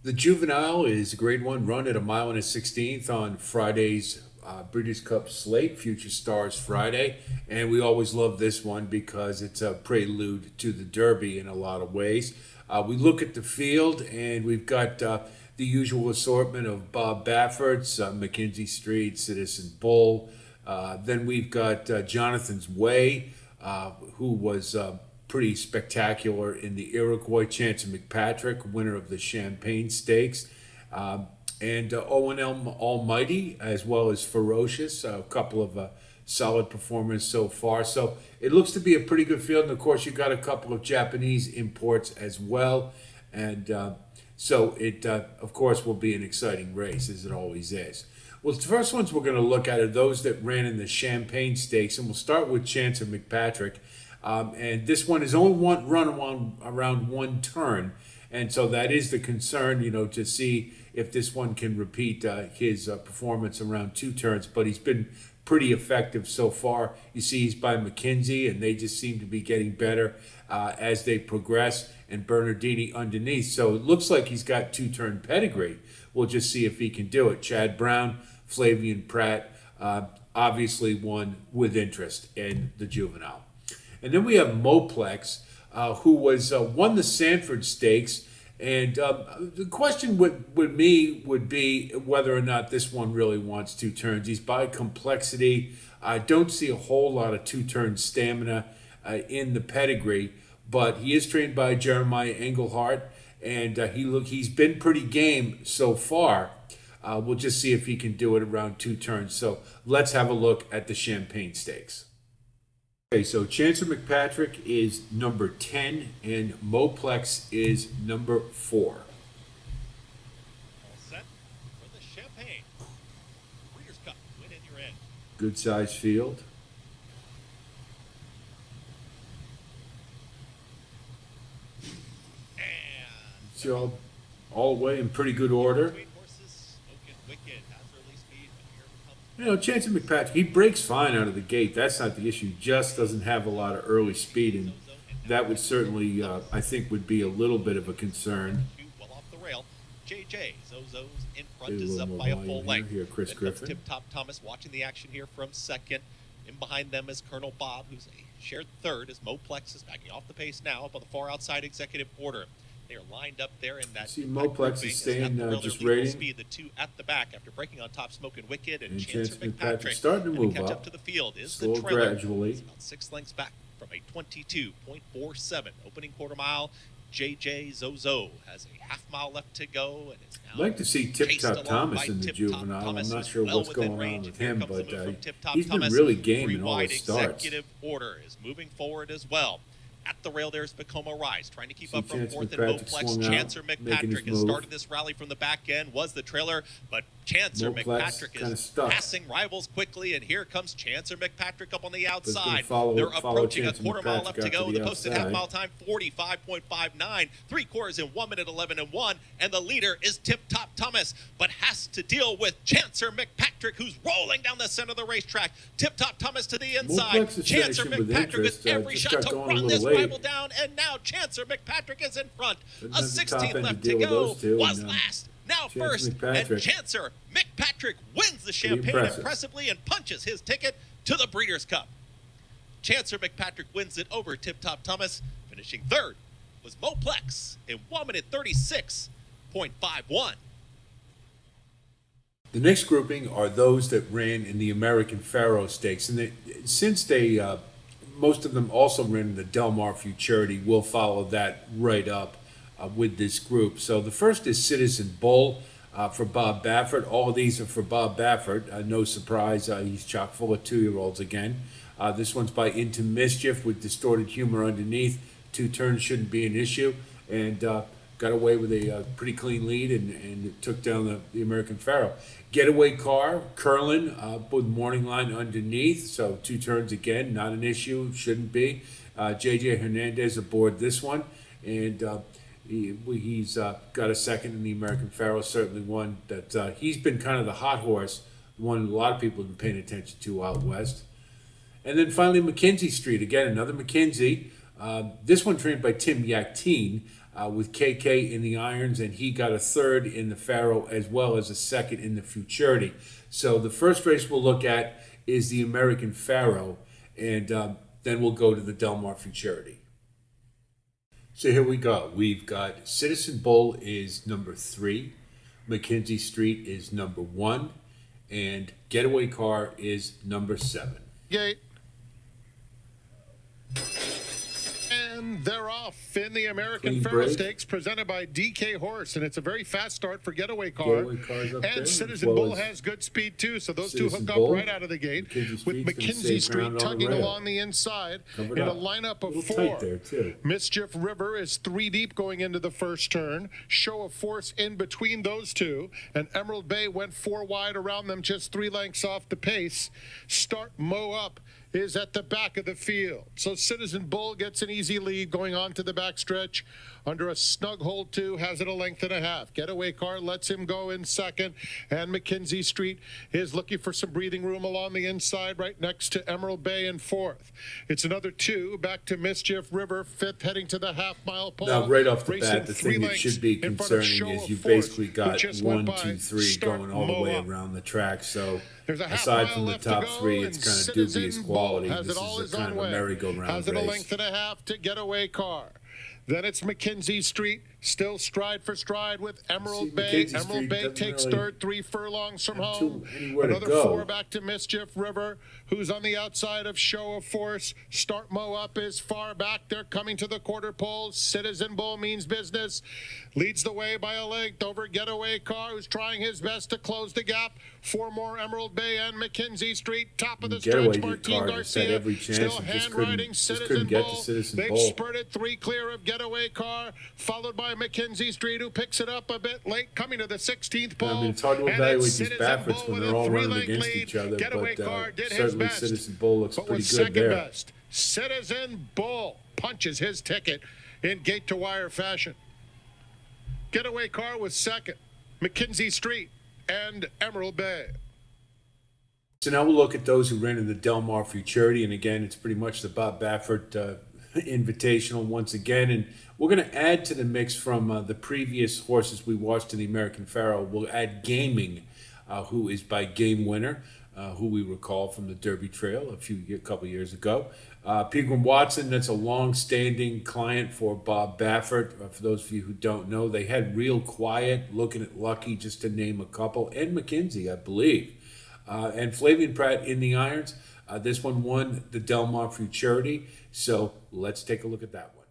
The Juvenile is a Grade 1 run at a mile and a 16th on Friday's Breeders' Cup slate, Future Stars Friday. And we always love this one because it's a prelude to the Derby in a lot of ways. We look at the field and we've got the usual assortment of Bob Baffert's, Mackenzie Street, Citizen Bull. Then we've got Jonathan's Way, who was pretty spectacular in the Iroquois. Chance McPatrick, winner of the Champagne Stakes. And O&M Almighty, as well as Ferocious, a couple of solid performers so far. So it looks to be a pretty good field. And of course, you got a couple of Japanese imports as well. And so it, of course, will be an exciting race, as it always is. Well, the first ones we're going to look at are those that ran in the Champagne Stakes. And we'll start with Chance McPatrick. And this one is only one run around one turn. And so that is the concern, to see if this one can repeat his performance around two turns. But he's been pretty effective so far. You see he's by McKinsey, and they just seem to be getting better as they progress, and Bernardini underneath. So it looks like he's got two-turn pedigree. We'll just see if he can do it. Chad Brown, Flavian Pratt, obviously one with interest in the Juvenile. And then we have Moplex, who was won the Sanford Stakes. And the question with me would be whether or not this one really wants two turns. He's by complexity. I don't see a whole lot of two-turn stamina in the pedigree, but he is trained by Jeremiah Engelhardt, and he's been pretty game so far. We'll just see if he can do it around two turns. So let's have a look at the Champagne Stakes. Okay, so Chancer McPatrick is number 10 and Moplex is number 4. All set for the Champagne. Breeders' Cup, win in your end. Good size field. And So all the way in pretty good order. between horses, Smokin' Wicked has early speed, but here comes Chancer McPatrick, he breaks fine out of the gate. That's not the issue. Just doesn't have a lot of early speed, and that would certainly, I think, would be a little bit of a concern. well off the rail. JJ Zozo's in front Maybe a is little up more by a volume full length. here, Chris Then comes Griffin. Tip Top Thomas watching the action here from second. In behind them is Colonel Bob, who's a shared third, as Moplex is backing off the pace now up on the far outside executive order. They are lined up there in that. See, that Moplex grouping is as staying, at the rail, just their legal rating. Speed, the two at the back after breaking on top, Smokin' Wicked and And Chance Chance McPatrick McPatrick starting to move catch up. up to the field is Slow the trailer. gradually. It's about 6 lengths back from a 22.47 opening quarter mile. JJ Zozo has a half mile left to go, and is now I'd like to see Tip chased Top along Thomas by in the Tip Top Juvenile. I'm Thomas, not who's sure well what's within going on range, with and here him, comes the but move from Tip Top he's been Thomas. really game in Three all wide his starts. executive order is moving forward as well. At the rail, there's Bacoma Rise, trying to keep See up from Chance fourth and McPatrick Moplex. swung out, Chancer making his McPatrick has move. started this rally from the back end, was the trailer, but Chancer Moplex McPatrick kinda is stuck. passing rivals quickly, and here comes Chancer McPatrick up on the gonna outside. follow They're approaching a Chancer quarter mile McPatrick left to out to go. the The posted outside. half mile time, 45.59. 3/4 in 1 minute 11 and 1, and the leader is Tip Top Thomas, but has to deal with Chancer McPatrick, who's rolling down the center of the racetrack. Tip Top Thomas to the inside. Moplex is Chancer finishing with McPatrick interest, with every just shot got to going a run this little late. rival down, and now Chancer McPatrick is in front. Doesn't A have the top 16th end to left deal to with go. those two, Was and, last. Now Chancer first, and McPatrick. Chancer McPatrick wins the Champagne impressive. impressively and punches his ticket to the Breeders' Cup. Chancer McPatrick wins it over Tip Top Thomas. Finishing third was Moplex in 1 minute 36.51. The next grouping are those that ran in the American Pharaoh Stakes, and since they most of them also ran in the Del Mar Futurity, we'll follow that right up with this group. So the first is Citizen Bull for Bob Baffert. All of these are for Bob Baffert. No surprise, he's chock full of 2-year-olds again. This one's by Into Mischief with distorted humor underneath. Two turns shouldn't be an issue, and got away with a pretty clean lead and took down the American Pharaoh. Getaway car, Curlin with morning line underneath, so two turns again, not an issue, shouldn't be. JJ Hernandez aboard this one, and he's got a second in the American Pharaoh, certainly one that he's been kind of the hot horse, one a lot of people have been paying attention to out west. And then finally, Mackenzie Street, again, another Mackenzie. This one trained by Tim Yakteen. with KK in the irons, and he got a third in the Faro as well as a second in the Futurity. So the first race we'll look at is the American Faro, and then we'll go to the Del Mar Futurity. So here we go. We've got Citizen Bull is number 3, Mackenzie Street is number 1, and Getaway Car is number 7. Gate. And they're off in the American Clean Faro break. Stakes presented by DK Horse, and it's a very fast start for Getaway Car. Getaway Car's up there, And as Citizen well Bull as has good speed too, so those Citizen two hook Bull. up right out of the gate Mackenzie with Street's gonna Mackenzie save ground Street on the tugging rail. along the inside Covered in a up. lineup of Little 4. tight there, too. Mischief River is 3 deep going into the first turn. Show of Force in between those two, and Emerald Bay went 4 wide around them, just 3 lengths off the pace. Start Mow Up is at the back of the field. So Citizen Bull gets an easy lead going on to the backstretch under a snug hold 2, has it a length and a half. Getaway Car lets him go in second, and Mackenzie Street is looking for some breathing room along the inside right next to Emerald Bay in 4th. It's another 2 back to Mischief River, 5th, heading to the half-mile pole. Now, right off the Racing bat, the 3 thing that lengths should be in front of concerning Show is of you've Force, basically who got just 1, went by. 2, 3 Start going all the Mow way Up. around the track. So There's a half aside mile from the left to top go, 3, and it's kind of Citizen dubious Bull quality. has This it all is his a kind own of a way. merry-go-round Has it a race. length and a half to Getaway Car. Then it's Mackenzie Street, still stride for stride with Emerald Bay. Mackenzie Emerald Street Bay doesn't takes really third, 3 furlongs from have home. anywhere to Another go. 4 back to Mischief River, who's on the outside of Show of Force. Start Mow Up is far back. They're coming to the quarter pole. Citizen Bull means business. Leads the way by a length over Getaway Car, who's trying his best to close the gap. 4 more Emerald Bay and Mackenzie Street. Top of the Getaway stretch, Martin Car just had Garcia. every chance Still and just hand couldn't- riding just Citizen couldn't get to Bull. Citizen They've Bull. spurted 3 clear of Getaway Car, followed by Mackenzie Street, who picks it up a bit late, coming to the 16th pole. I mean, it's hard to And evaluate it's these Citizen Bafferts Bull when with they're a all running 3-length against lead. each other, Getaway but Car did his certainly best, Citizen Bull looks but pretty was good second there. best. Citizen Bull punches his ticket in gate-to-wire fashion. Getaway Car was second. Mackenzie Street and Emerald Bay. So now we'll look at those who ran in the Del Mar Futurity, and again, it's pretty much the Bob Baffert Invitational once again, and we're going to add to the mix from the previous horses we watched in the American Faro. We'll add Gaming, who is by Game Winner, who we recall from the Derby Trail a couple years ago. Pegram Watson, that's a long-standing client for Bob Baffert. For those of you who don't know, they had Real Quiet, Looking at Lucky, just to name a couple, and McKinsey, I believe. And Flavian Pratt in the irons. This one won the Del Mar Futurity, so let's take a look at that one.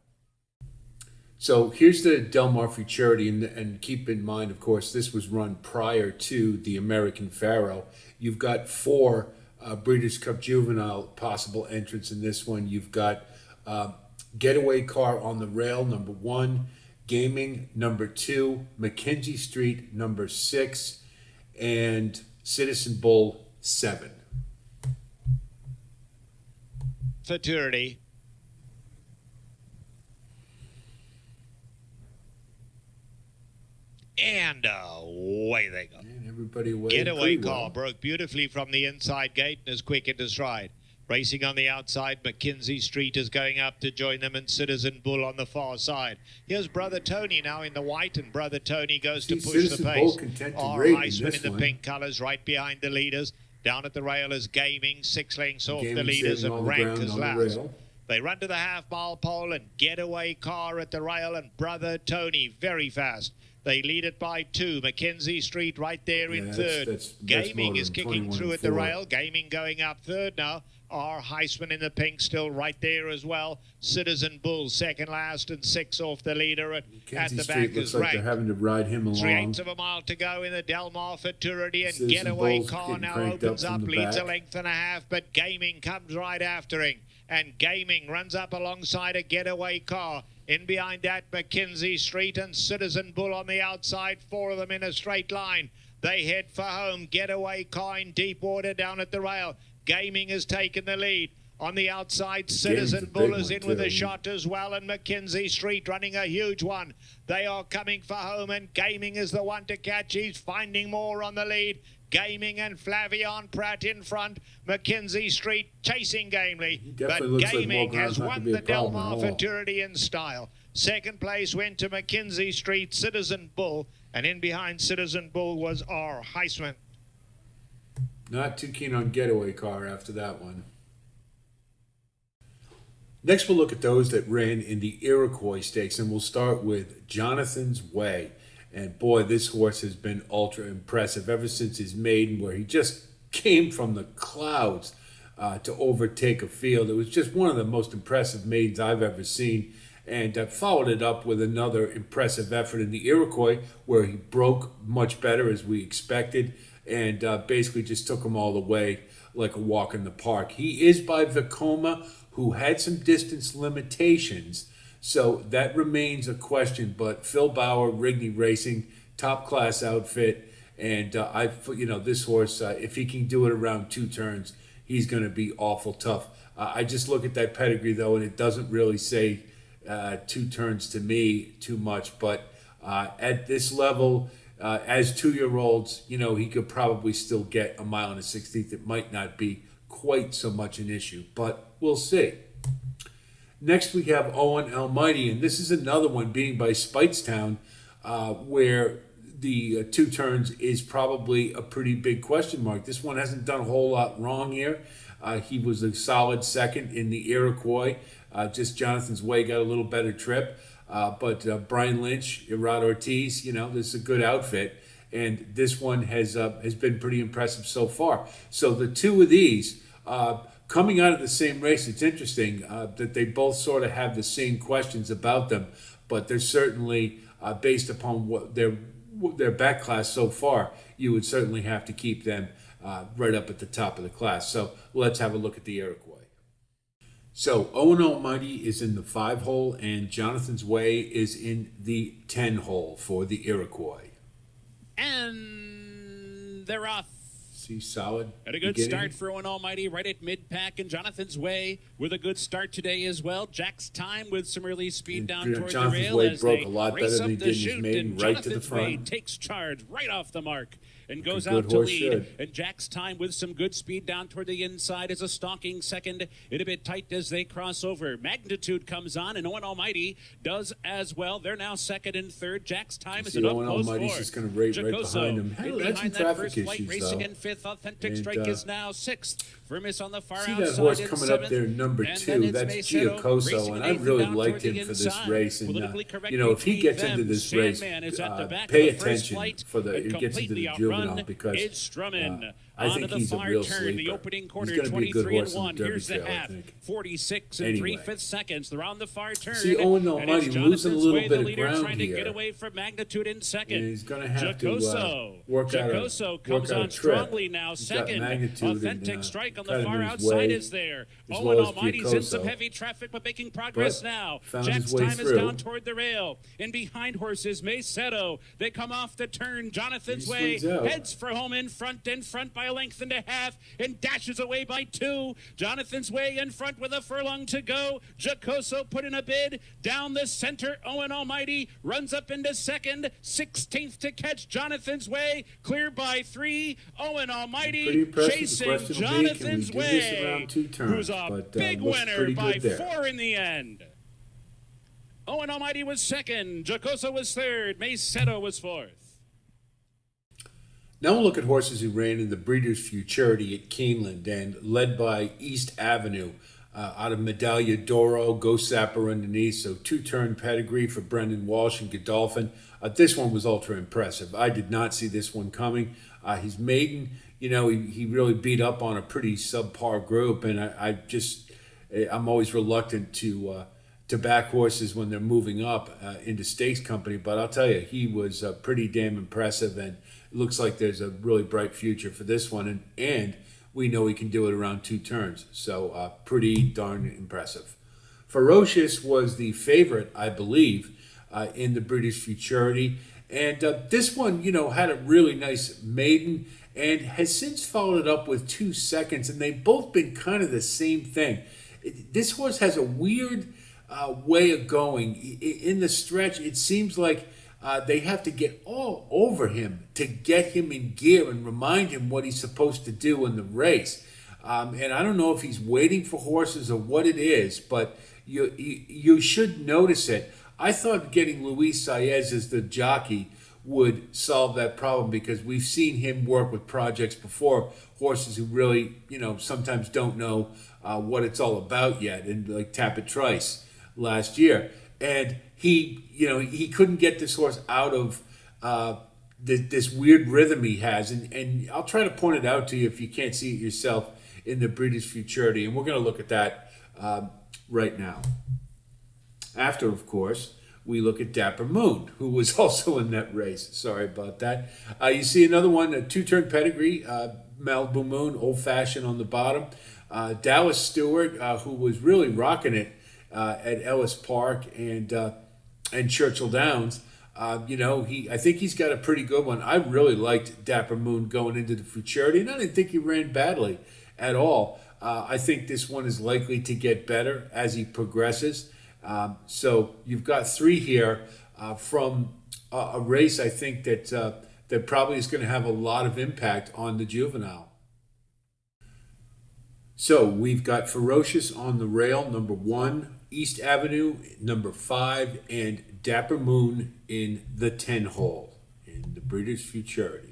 So here's the Del Mar Futurity, and keep in mind, of course, this was run prior to the American Faro. You've got 4 Breeders' Cup Juvenile possible entrants in this one. You've got Getaway Car on the rail, number 1, Gaming, number 2, Mackenzie Street, number 6, and Citizen Bull, 7. Futurity. And away they go. And everybody away. Getaway pretty Car well. broke beautifully from the inside gate and is quick into stride. Racing on the outside, Mackenzie Street is going up to join them, and Citizen Bull on the far side. Here's Brother Tony now in the white, and Brother Tony goes to push Citizen the Bull pace. content to Our rate in Iceman this in the one. pink colours right behind the leaders. Down at the rail is Gaming, 6 lengths off the Gaming leaders, saving all and the rank ground as on the last. rail. They run to the half-mile pole, and Getaway Car at the rail, and Brother Tony very fast. They lead it by 2. Mackenzie Street right there in Yeah, third. that's Gaming more is than kicking 21 through at the and 4. rail. Gaming going up third now. Our Heisman in the pink still right there as well. Citizen Bull second last and 6 off the leader. At Mackenzie the Street back looks is like ranked. they're having to ride him along. 3/8 of a mile to go in the Del Mar Futurity, and Citizen Getaway Bull's Car getting now cranked opens up up, from the leads a back. length and a half, but Gaming comes right after him. And Gaming runs up alongside a Getaway Car. In behind that, Mackenzie Street and Citizen Bull on the outside, 4 of them in a straight line. They head for home. Getaway Car in deep water down at the rail. Gaming has taken the lead. On the outside, Citizen Bull is in with a shot as well, and Mackenzie Street running a huge one. They are coming for home, and Gaming is the one to catch. He's finding more on the lead. Gaming and Flavian Pratt in front. Mackenzie Street chasing gamely. But definitely looks like more Gaming ground's has not gonna won be a the Del problem at Mar all. Futurity in style. Second place went to Mackenzie Street, Citizen Bull, and in behind Citizen Bull was R. Heisman. Not too keen on Getaway Car after that one. Next, we'll look at those that ran in the Iroquois Stakes, and we'll start with Jonathan's Way. And boy, this horse has been ultra impressive ever since his maiden, where he just came from the clouds to overtake a field. It was just one of the most impressive maidens I've ever seen. And followed it up with another impressive effort in the Iroquois, where he broke much better as we expected, and basically just took him all the way like a walk in the park. He is by Vekoma, who had some distance limitations, so that remains a question. But Phil Bauer, Rigney Racing, top class outfit, and this horse, if he can do it around 2 turns, he's going to be awful tough. I just look at that pedigree though, and it doesn't really say 2 turns to me too much. But at this level, as 2-year-olds, he could probably still get 1 mile and a 16th. It might not be quite so much an issue, but we'll see. Next, we have Owen Almighty, and this is another one being by Speightstown, where the 2 turns is probably a pretty big question mark. This one hasn't done a whole lot wrong here. He was a solid second in the Iroquois. Just Jonathan's Way got a little better trip. But Brian Lynch, Irad Ortiz, this is a good outfit. And this one has been pretty impressive so far. So the 2 of these, coming out of the same race, it's interesting that they both sort of have the same questions about them. But they're certainly, based upon what their back class so far, you would certainly have to keep them right up at the top of the class. So let's have a look at the Iroquois. So Owen Almighty is in the 5-hole, and Jonathan's Way is in the 10-hole for the Iroquois. And they're off. See, solid. And a good start for Owen Almighty right at mid-pack, and Jonathan's Way with a good start today as well. Jack's Time with some early speed down toward the rail Way as broke they a lot race better up than he the did in his chute, maiden, and right to the Jonathan's Way front. takes charge right off the mark and goes Like a out good to horse lead. should. And Jack's Time with some good speed down toward the inside is a stalking second. It a bit tight as they cross over. Magnitude comes on, and Owen Almighty does as well. They're now second and third. Jack's Time is an Owen up close Almighty's fourth. just going to rate right Jacoso behind him. in Hey, that's behind some that traffic first flight, issues, racing though. in fifth. Authentic And, Strike is now sixth. Firmus on the far See outside that horse in coming seventh. up there, number And 2. then it's That's Macedo Giacoso, racing and in I eighth really down liked toward the him for this inside. race. And Politically correct if he between gets them, into this race, Sandman is at the back pay of the first attention flight for and it gets into completely the outrun juvenile because Idstrumen I onto think the he's a far real turn. sleeper. The opening quarter, He's gonna be a good 23 and horse in the 1. Derby Here's the Trail, I half, think. 46 and Anyway. 3/5 seconds. They're on the far turn. See, Owen Almighty and it's losing a Jonathan's little Way, bit the of leader, ground trying to here. get away from Magnitude in second. And he's gonna have to, Jacoso. work out a- Jacoso comes work out a on trip. strongly now. He's got Second, Magnitude and, Authentic Strike on cut the him far in his outside way, is there. as Owen well as Almighty's in some Giacoso. heavy traffic, but making progress But now. found his Jack's way Time is through. down toward the rail. In behind horses, Macedo. They come off the turn. Jonathan's He Way swings out. heads for home in front by a length and a half, and dashes away by 2. Jonathan's Way in front with a furlong to go. Jacoso put in a bid down the center. Owen Almighty runs up into second. 16th to catch Jonathan's Way. Clear by 3. Owen Pretty Almighty impressive. The chasing question will be, Jonathan's can we do this Way, around 2 turns? who's a But, big looks winner pretty by good there. 4 in the end. Owen Almighty was second. Jacoso was third. Macedo was fourth. Now we'll look at horses who ran in the Breeders' Futurity at Keeneland and led by East Avenue out of Medaglia d'Oro, Go Sapper underneath. So 2-turn pedigree for Brendan Walsh and Godolphin. This one was ultra impressive. I did not see this one coming. His maiden, he really beat up on a pretty subpar group, and I'm always reluctant to back horses when they're moving up into stakes company. But I'll tell you, he was pretty damn impressive, and it looks like there's a really bright future for this one. And we know he can do it around 2 turns. So pretty darn impressive. Ferocious was the favorite, I believe, in the British Futurity. And this one, had a really nice maiden and has since followed it up with 2 seconds. And they've both been kind of the same thing. This horse has a weird way of going. In the stretch, it seems like they have to get all over him to get him in gear and remind him what he's supposed to do in the race. And I don't know if he's waiting for horses or what it is, but you should notice it. I thought getting Luis Saez as the jockey would solve that problem because we've seen him work with projects before, horses who really, sometimes don't know what it's all about yet, and like Tapit Trice last year. And he couldn't get this horse out of this weird rhythm he has. And I'll try to point it out to you if you can't see it yourself in the Breeders' Futurity. And we're going to look at that right now. After, of course, we look at Dapper Moon, who was also in that race. Sorry about that. You see another one, a two-turn pedigree, Malibu Moon, old-fashioned on the bottom. Dallas Stewart, who was really rocking it at Ellis Park and Churchill Downs. I think he's got a pretty good one. I really liked Dapper Moon going into the Futurity, and I didn't think he ran badly at all. I think this one is likely to get better as he progresses. So you've got three here from a race I think that probably is going to have a lot of impact on the Juvenile. So we've got Ferocious on the Rail, number 1, East Avenue, number 5, and Dapper Moon in the 10 hole in the Breeders' Futurity.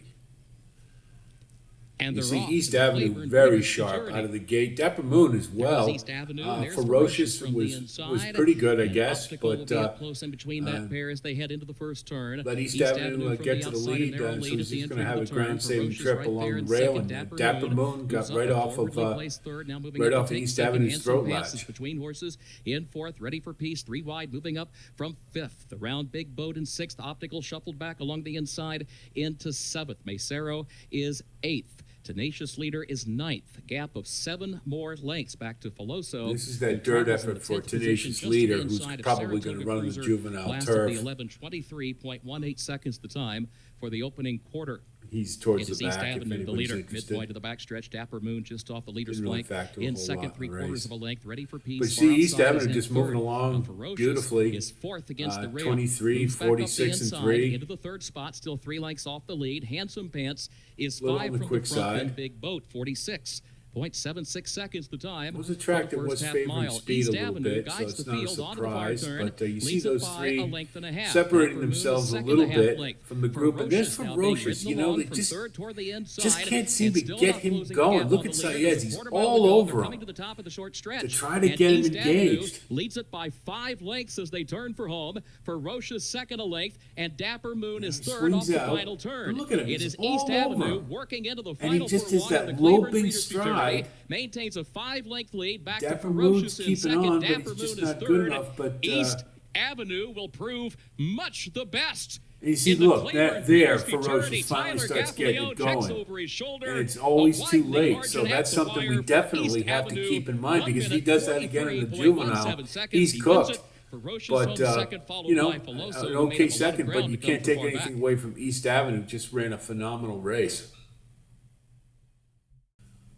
And you they're see off East to the Avenue Flavor and very Breeders' sharp Futurity. out of the gate. Dapper Moon as well. East Avenue, there's Ferocious from the was inside, pretty good, I and guess, Optical will but be up close in between that pair as they head into the first turn. let East Avenue from get to the outside, lead, narrow so lead he's at the just going to entry have a of the turn. ground-saving Ferocious trip right along there the in rail, second. and Dapper Moon got moves up right and off forwardly of placed third, now moving right up off to of take East second. Avenue's Handsome throat passes latch. between horses in fourth, ready for peace, 3 wide, moving up from fifth. Around Big Boat in sixth. Optical shuffled back along the inside into seventh. Macero is eighth. Tenacious Leader is ninth. Gap of 7 more lengths back to Filoso. This is that dirt effort for Tenacious Leader, who's probably going to run on the Juvenile turf. 11:23.18 seconds the time for the opening quarter. He's towards It is the East back if Avenue, the anybody's leader, interested. midpoint to the backstretch. Dapper Moon just off the leader's Didn't really flank. factor a In whole second, lot in the 3/4 race. of a length, ready for peace. But Far see, East outside Avenue is in just moving third. along Ferocious beautifully. is fourth against the rail. 23, Moves back up the 46, and inside 3. into the third spot, still 3 lengths off the lead. Handsome Pants is Little 5 on the from quick the front. side. And Big Boat 46.76 seconds the time. It was a track for that the was first half favoring mile. speed East a little Avenue bit, so guides it's the not a field onto the far surprise. turn, But you see leads it those by three a length and a half. separating Dapper Moon is themselves a second little half bit length. from the group. And there's Now being Ferocious, ridden you know, along they from just third toward the inside, can't seem and to still get not him closing going. the gap Look on at the leader. Saez, There's a he's quarter mile all to go. over They're him. coming to the top of the short stretch. To try to And get him East Avenue engaged. leads it by 5 lengths as they turn for home. Ferocious second a length, and Dapper Moon is He third off swings the out. final turn. And look at him, It he's is East all over Avenue him. working into the And he final just furlong has that of the Cleveland loping Breeders' Futurity. stride. Maintains a 5-length lead back Dapper to Moon's Ferocious in keeping second. on, but Dapper he's just Moon is not good third. enough, but, East Avenue will prove much the best. And you see, In the look, Cleveland there, Breeders' Futurity, Ferocious finally Tyler starts getting Gaffalio it checks going. over his shoulder. And it's A always too widening late, margin so at that's the something we wire for definitely East have to Avenue. keep in mind, 1 because if he minute, does that again in the 43.17 Juvenile, seconds. he's He wins cooked. it. Ferocious But, home second, followed you know, by Filoso, an who made okay up a lot of second, ground but you to come can't take far anything back. away from East Avenue. Just ran a phenomenal race.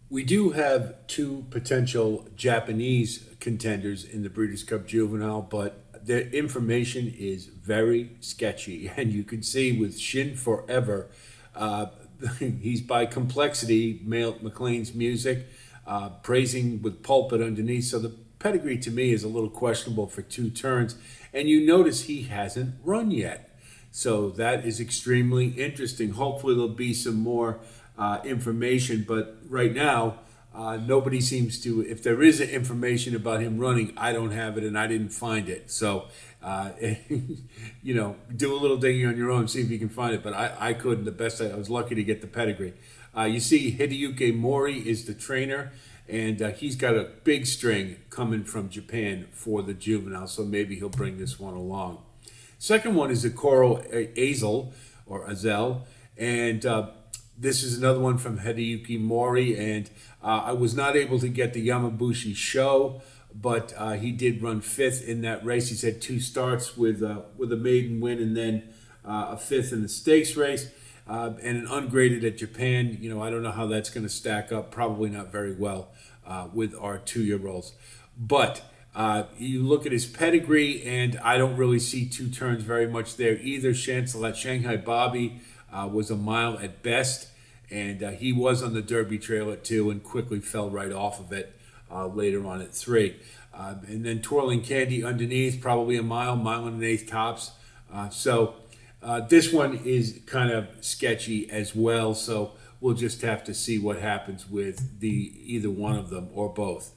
We do have 2 potential Japanese contenders in the Breeders' Cup Juvenile, but the information is very sketchy. And you can see with Shin Forever, he's by Complexity, McLean's music, praising with Pulpit underneath. So the pedigree to me is a little questionable for 2 turns. And you notice he hasn't run yet. So that is extremely interesting. Hopefully there'll be some more information, but right now nobody seems to. If there is information about him running, I don't have it and I didn't find it. So you know, do a little digging on your own, see if you can find it. But I couldn't. The best I was lucky to get the pedigree. You see, Hideyuki Mori is the trainer, and he's got a big string coming from Japan for the Juvenile. So maybe he'll bring this one along. Second one is the Coral Azel, or Azel, and this is another one from Hideyuki Mori, and I was not able to get the Yamabushi show, but he did run 5th in that race. He's had 2 starts with a maiden win and then a 5th in the stakes race, and an ungraded at Japan. You know, I don't know how that's going to stack up. Probably not very well with our 2-year-olds, but you look at his pedigree, and I don't really see 2 turns very much there either. Shanghai Bobby was a mile at best, and he was on the Derby Trail at 2 and quickly fell right off of it. later on at 3. And then Twirling Candy underneath, probably a mile, mile and an eighth tops. So this one is kind of sketchy as well. So we'll just have to see what happens with either one of them or both.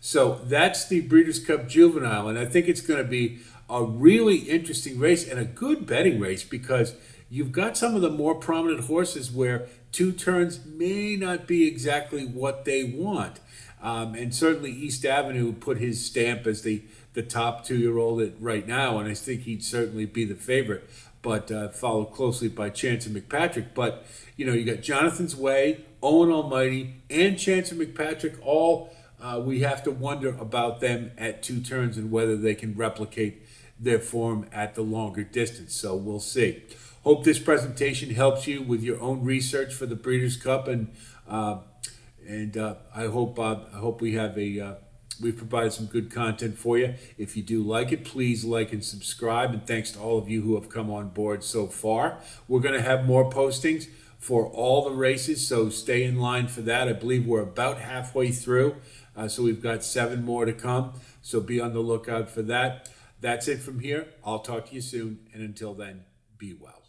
So that's the Breeders' Cup Juvenile, and I think it's going to be a really interesting race and a good betting race because you've got some of the more prominent horses where 2 turns may not be exactly what they want. And certainly East Avenue put his stamp as the top 2-year-old right now, and I think he'd certainly be the favorite, but followed closely by Chancer McPatrick. But, you got Jonathan's Way, Owen Almighty, and Chancer McPatrick all we have to wonder about them at 2 turns and whether they can replicate their form at the longer distance. So we'll see. Hope this presentation helps you with your own research for the Breeders' Cup, and I hope we've provided some good content for you. If you do like it, please like and subscribe. And thanks to all of you who have come on board so far. We're going to have more postings for all the races, so stay in line for that. I believe we're about halfway through, so we've got 7 more to come. So be on the lookout for that. That's it from here. I'll talk to you soon, and until then, be well.